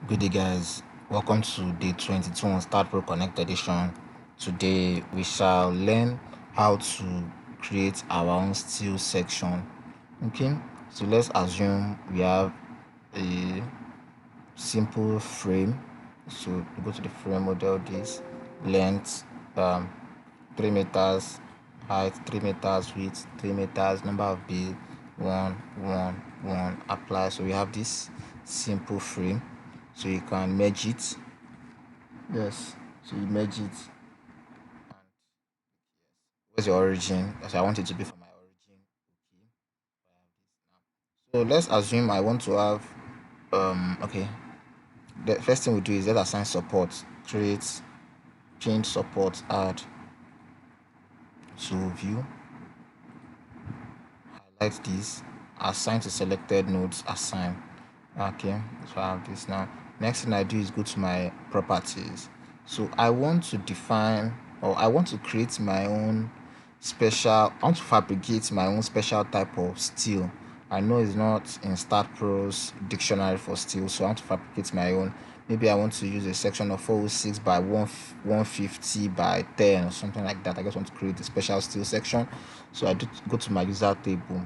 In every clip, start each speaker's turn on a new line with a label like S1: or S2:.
S1: Good day, guys. Welcome to day 22 on Start Pro Connect edition. Today we shall learn how to create our own steel section. Okay, so let's assume we have a simple frame. So we go to the frame model. This length 3 meters, height 3 meters, width 3 meters, number of bay 1 apply. So we have this simple frame, so you can merge it. Yes, so you merge it. Where's your origin? So I want it to be for my origin. Okay, so let's assume I want to have okay, the first thing we do is let's assign support. Create, change support, add to view, highlight this, assign to selected nodes, assign. Okay, so I have this now. Next thing I do is go to my properties. So I want to define, or I want to create my own special, I want to fabricate my own special type of steel. I know it's not in Start Pro's dictionary for steel, so I want to fabricate my own. Maybe I want to use a section of 406 by 150 by 10 or something like that. I just want to create a special steel section. So I do go to my user table.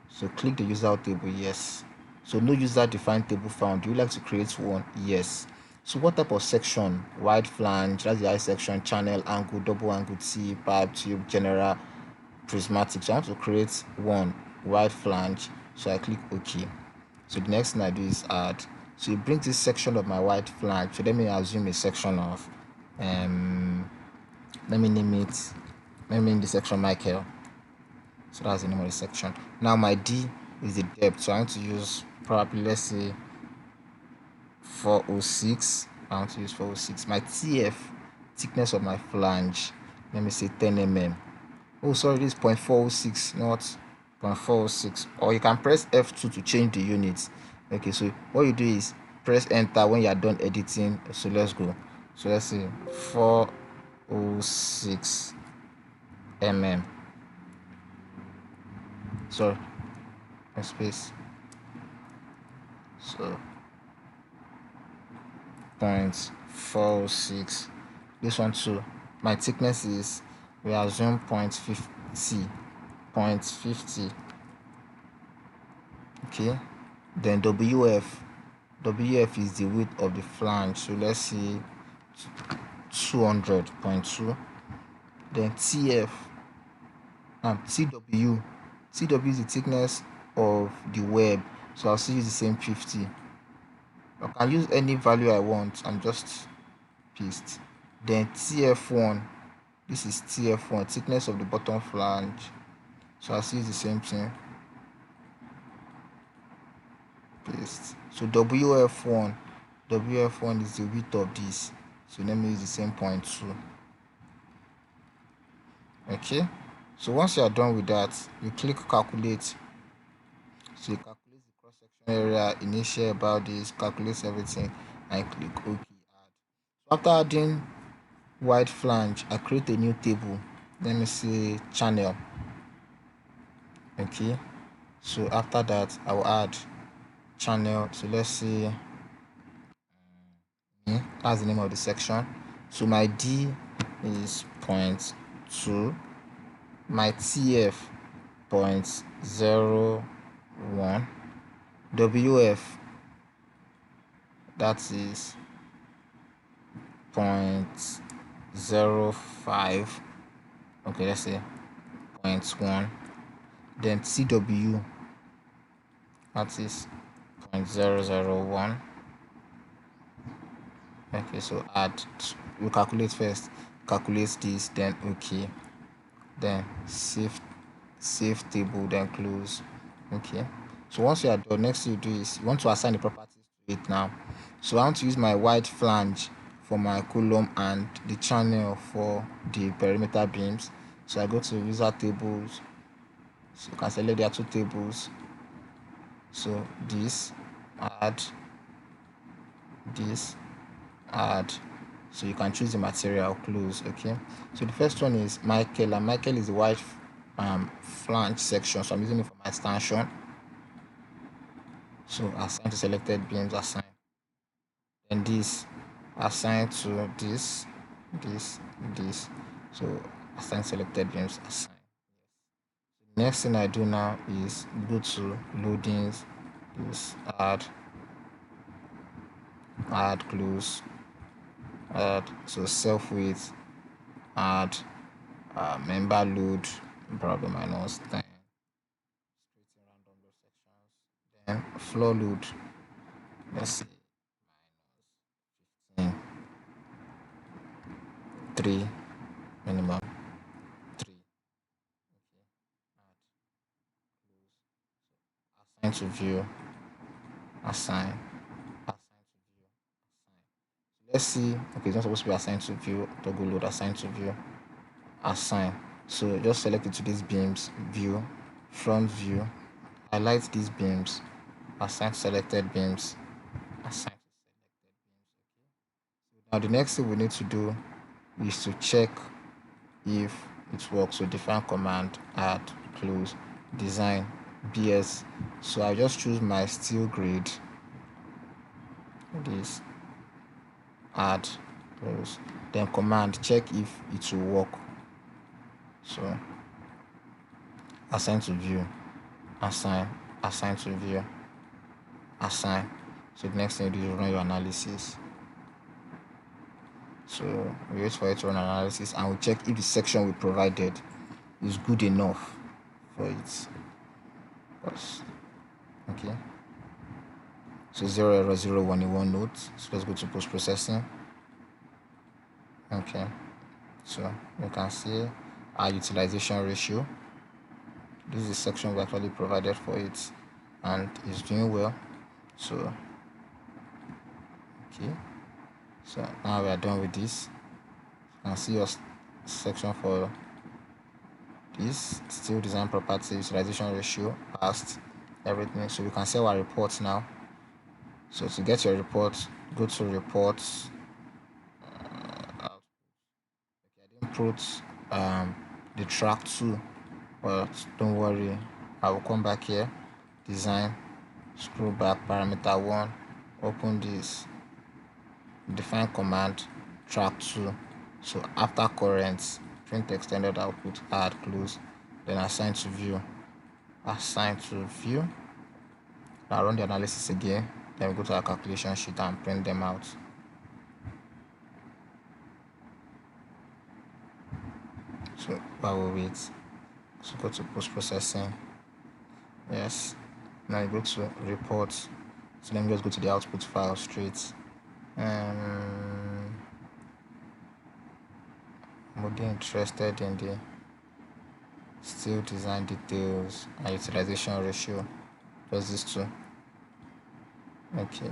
S1: So click the user table, yes. So no user defined table found. Do you like to create one? Yes. So what type of section? Wide flange, that's the I section, channel, angle, double angle, T, pipe, tube, general, prismatic. So I want to create one wide flange. So I click OK. So the next thing I do is add. So it brings this section of my wide flange. So let me assume a section of let me name the section Michael. So that's the name of the section. Now my D is the depth. So I want to use probably, let's say, 406. I want to use 406. My TF, thickness of my flange, let me say 10 mm. Oh, sorry, this is 0.406, not 0.406. Or you can press F2 to change the units. Okay, so what you do is press enter when you are done editing. So let's go. So let's say 406 mm. Sorry, space. So 0.46. This one too, my thickness is, we assume 0.50. Okay, then WF is the width of the flange, so let's see 200.2. Then TF TW is the thickness of the web, so I'll still use the same 50. I can use any value I want. I'm just paste. Then TF1, this is TF1, thickness of the bottom flange, so I'll use the same thing, paste. So WF1 is the width of this, so let me use the same 0.2. Okay, so once you are done with that, you click calculate. So you calculate the cross section area, initial about this, calculates everything, and click OK, add. So after adding wide flange, I create a new table. Let me say channel. Okay, so after that I will add channel. So let's see, that's the name of the section. So my D is 0.2, my TF 0.01, WF, that is 0.05. Okay, let's say 0.1. Then CW, that is 0.001. Okay, so add, we calculate first, calculate this, then okay, then save table, then close. Okay, so once you are done, next thing you do is you want to assign the properties to it now. So I want to use my wide flange for my column and the channel for the perimeter beams. So I go to user tables, so you can select there are two tables. So this, add, this, add. So you can choose the material, close. Okay, so the first one is Michael, and Michael is the wide flange section, so I'm using it for my extension. So assign to selected beams, assign. then this assign to this this. So assign selected beams, assign. Next thing I do now is go to loadings, this add close, add so self width, add member load, probably -10, creating random load sections, then floor load, let's say -15, 3 minimum, 3. Okay, add close, assign to view, assign, assign to view, assign. So let's see, okay, it's not supposed to be assigned to view, toggle load, assign to view, assign. So just select it to these beams, view, front view, highlight these beams, assign selected beams, assign to selected beams. Okay. So now the next thing we need to do is to check if it works. So define command, add, close, design, BS. So I just choose my steel grade, this, add, close, then command, check if it will work. So assign to view, assign, assign to view, assign. So the next thing you do is run your analysis. So we wait for it to run analysis and we check if the section we provided is good enough for it. Okay. So 0 error 0 1 in one note. So let's go to post processing. Okay. So you can see our utilization ratio. This is the section we actually provided for it and it's doing well. So okay. So now we are done with this. You can see your section for this steel design property, utilization ratio, passed, everything. So we can see our reports now. So to get your report, go to reports. Okay, I didn't put the track 2, but don't worry, I will come back here, design, scroll back, parameter 1, open this, define command, track 2. So after current, print extended output, add, close, then assign to view, assign to view. Now run the analysis again, then we go to our calculation sheet and print them out. So while we wait, so go to post processing. Yes, now you go to report. So let me just go to the output file straight. I'm more interested in the steel design details and utilization ratio. Just these two. Okay,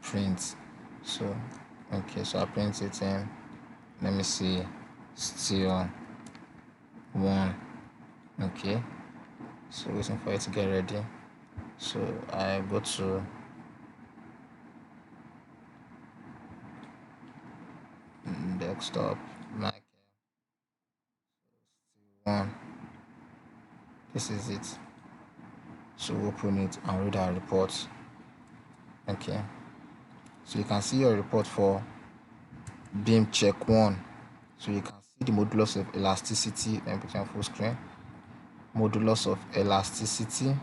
S1: print. So okay, so I print it in, let me see, steel 1. Okay, so waiting for it to get ready. So I go to desktop, Mac, steel 1. This is it. So open it and read our report. Okay, so you can see your report for beam check 1. So you can see the modulus of elasticity. Let me put it on full screen. Modulus of elasticity.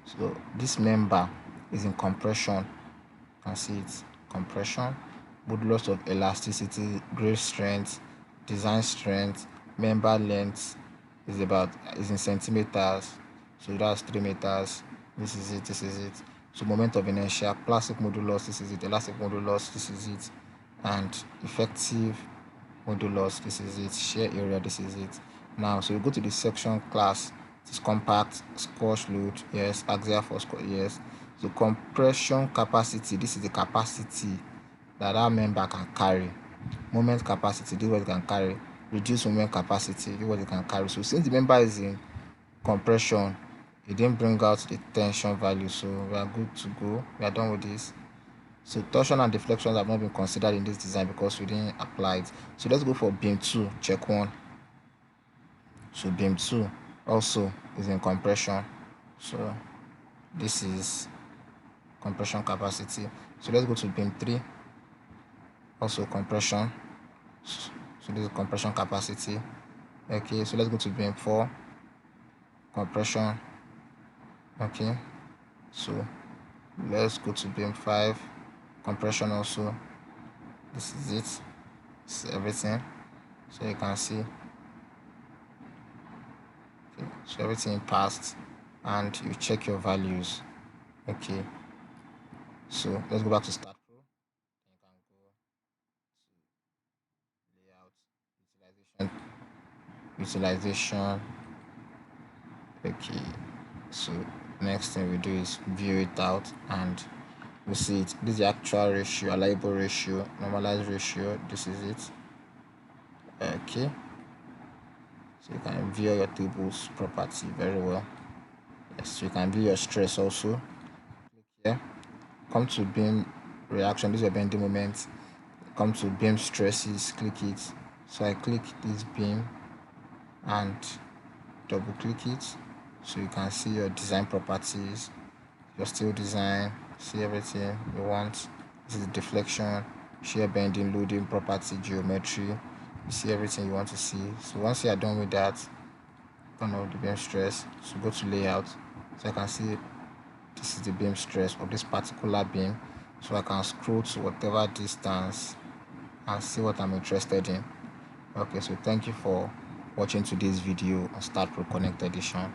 S1: So this member is in compression. You can see it, compression. Modulus of elasticity, grade strength, design strength, member length is in centimeters. So that's 3 meters. This is it, this is it. So moment of inertia, plastic modulus, this is it, elastic modulus, this is it, and effective modulus, this is it, shear area, this is it. Now, so you go to the section class, it is compact, squash load, yes, axial force, yes. So compression capacity, this is the capacity that member can carry. Moment capacity, this is what it can carry. Reduce moment capacity, this is what it can carry. So since the member is in compression, it didn't bring out the tension value, so we are good to go. We are done with this. So torsion and deflections have not been considered in this design because we didn't apply it. So let's go for beam 2, check 1. So beam 2 also is in compression. So this is compression capacity. So let's go to beam 3, also compression. So this is compression capacity. Okay, so let's go to beam 4, compression. Okay, so let's go to beam 5, compression also. This is it. This is everything. So you can see, okay, so everything passed, and you check your values. Okay, so let's go back to Start Pro. You can go to layout, utilization. Okay, so next thing we do is view it out, and we see it. This is the actual ratio, allowable ratio, normalized ratio. This is it. Okay, so you can view your tables property very well. Yes, you can view your stress also. Click here. Come to beam reaction. This is your bending moment. Come to beam stresses. Click it. So I click this beam and double click it, so you can see your design properties, your steel design, see everything you want. This is deflection, shear bending, loading property, geometry. You see everything you want to see. So once you are done with that, turn off the beam stress. So go to layout, so I can see this is the beam stress of this particular beam. So I can scroll to whatever distance and see what I'm interested in. Okay, so thank you for watching today's video on Start Pro Connect Edition.